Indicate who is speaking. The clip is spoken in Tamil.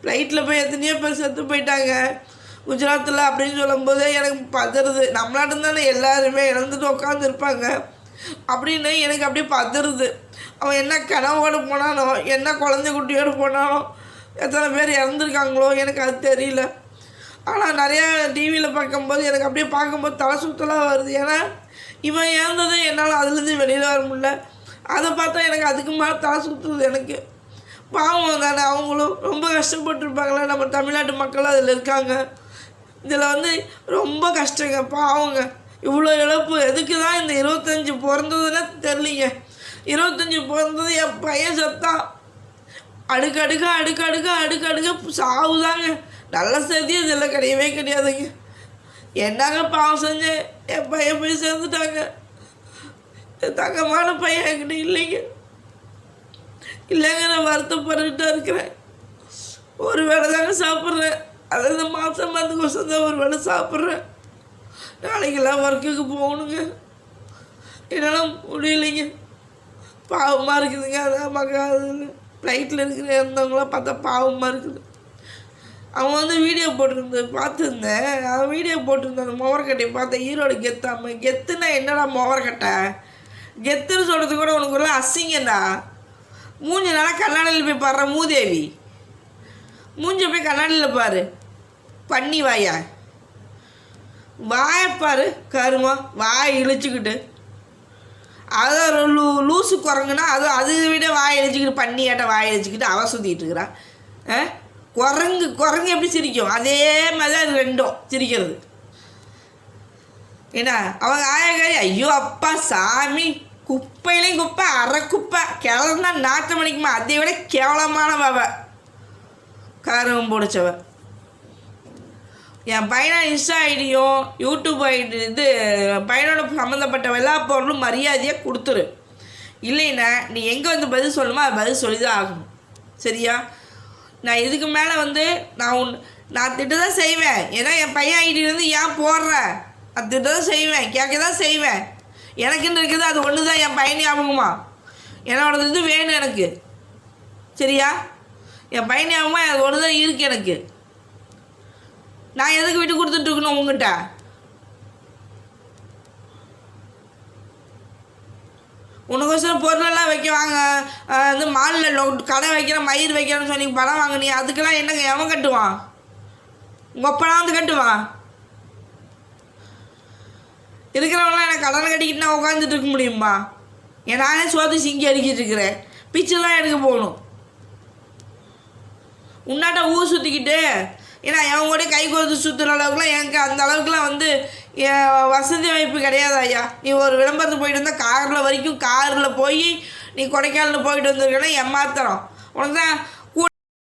Speaker 1: ஃப்ளைட்டில் போய் எத்தனையோ பேர் செத்து போயிட்டாங்க குஜராத்தில் அப்படின்னு சொல்லும்போது எனக்கு பதறுது. நம்ம நாட்டு தானே எல்லாருமே இறந்துட்டு உட்காந்துருப்பாங்க அப்படின்னு எனக்கு அப்படியே பதறுது. அவன் என்ன கனவோடு போனானோ, என்ன குழந்தை குட்டியோடு போனானோ, எத்தனை பேர் இறந்துருக்காங்களோ எனக்கு அது தெரியல. ஆனால் நிறையா டிவியில் பார்க்கும்போது எனக்கு அப்படியே பார்க்கும்போது தலை சுற்றலாக வருது. ஏன்னா இவன் இறந்தது என்னால் அதுலேருந்து வெளியில் வர முடியல. அதை பார்த்தா எனக்கு அதுக்கு மேலே தலை சுற்றுது. எனக்கு பாவம் தானே, அவங்களும் ரொம்ப கஷ்டப்பட்டுருப்பாங்களே. நம்ம தமிழ்நாட்டு மக்கள் அதில் இருக்காங்க. இதில் ரொம்ப கஷ்டங்க, பாவங்க. இவ்வளோ இழப்பு எதுக்கு தான் இந்த 25 பிறந்ததுன்னு தெரியலிங்க. 25 பிறந்தது என் பையன் செத்தான். அடுக்க சாவுதாங்க. நல்ல செய்தி இதில் கிடையவே கிடையாதுங்க. என்னங்க பாவம் செஞ்சேன், என் பையன் போய் சேர்ந்துட்டாங்க. தங்கமான பையன் என்கிட்ட இல்லைங்க. நான் வருத்தப்பட்டுட்டு இருக்கிறேன். ஒரு வேளை தாங்க சாப்பிட்றேன். அதாவது மாதம் மருந்துக்கோசம் தான் ஒரு வேளை சாப்பிட்றேன். நாளைக்கெல்லாம் ஒர்க்குக்கு போகணுங்க. என்னால் முடியலைங்க. பாவமாக இருக்குதுங்க. அதான் மக்கள் ஃப்ளைட்டில் இருந்தவங்களாம் பார்த்தா பாவமாக இருக்குது. அவன் வீடியோ பார்த்துருந்தேன். அவன் வீடியோ போட்டிருந்தேன். அந்த மோவரக்கட்டையை பார்த்தேன். ஈரோடு கெத்தாம. கெத்துனா என்னடா மோவரக்கட்டை? கெத்துன்னு சொல்கிறது கூட உனக்கு ஒரு அசிங்கண்டா. மூஞ்சி நல்லா கண்ணாடியில் போய் பாடுற மூதேவி. மூஞ்ச போய் கண்ணாடியில் பாரு. பண்ணி வாயா வாயப்பாரு கருமா வாய் இழிச்சிக்கிட்டு. அதான் லூசு குரங்குன்னா அதை விட வாய் இழிச்சிக்கிட்டு பண்ணியாட்ட வாய் இழிச்சிக்கிட்டு அவ சுற்றிக்கிட்டு இருக்கிறான். குரங்கு எப்படி சிரிக்கும் அதே மாதிரி தான் அது ரெண்டும் சிரிக்கிறது. ஏன்னா அவங்க ஆயக்காரி ஐயோ அப்பா சாமி, குப்பையிலையும் குப்பை, அரை குப்பை, கிளம்புனா நாற்று மணிக்குமா. அதை விட கேவலமானவ காரம் பிடிச்சவ. என் பையனோட இன்ஸ்டா ஐடியும் யூடியூப் ஐடி பையனோட சம்மந்தப்பட்ட எல்லா பொருளும் மரியாதையாக கொடுத்துரு. இல்லைன்னா நீ எங்கே பதில் சொல்லணுமோ அது பதில் சொல்லி தான் ஆகணும். சரியா? நான் இதுக்கு மேலே நான் திட்ட தான் செய்வேன். ஏன்னா என் பையன் ஐடியிலேருந்து ஏன் போடுறேன், அது திட்ட தான் செய்வேன், கேட்க தான் செய்வேன். எனக்குன்னு இருக்குது அது ஒன்று தான். என் பையன் ஞாபகமா என்னோடது இது வேணும் எனக்கு. சரியா? என் பையன் ஞாபகமாக அது ஒன்று தான் இருக்குது எனக்கு. நான் எதுக்கு விட்டு கொடுத்துட்ருக்கணும் உங்கள்கிட்ட? உனக்கோசரம் பொருளெல்லாம் வைக்க வாங்க மாலில் கடை வைக்கிறேன் மயிர் வைக்கிறேன்னு சொல்லி பணம் வாங்கினீ. அதுக்கெல்லாம் என்னங்க எவன் கட்டுவான்? உங்கள் அப்பனா கட்டுவான்? இருக்கிறவங்களாம் எனக்கு கடனை கட்டிக்கிட்டு நான் உட்காந்துட்டு இருக்க முடியுமா? நானே சோத்து சிங்கி அடிக்கிட்டு இருக்கிறேன். பிச்செல்லாம் எடுக்க போகணும். உன்னாட்ட ஊர் சுற்றிக்கிட்டு ஏன்னா எவன் கூட கை கோர்த்து சுற்றுற அளவுக்குலாம் எனக்கு அந்த அளவுக்குலாம் வசதி வாய்ப்பு கிடையாது ஐயா. நீ ஒரு விளம்பரத்துக்கு போயிட்டு வந்தால் காரில் போய் நீ கொடைக்கானல் போயிட்டு வந்திருக்கேன்னா ஏமாத்திரம். உனக்கு தான்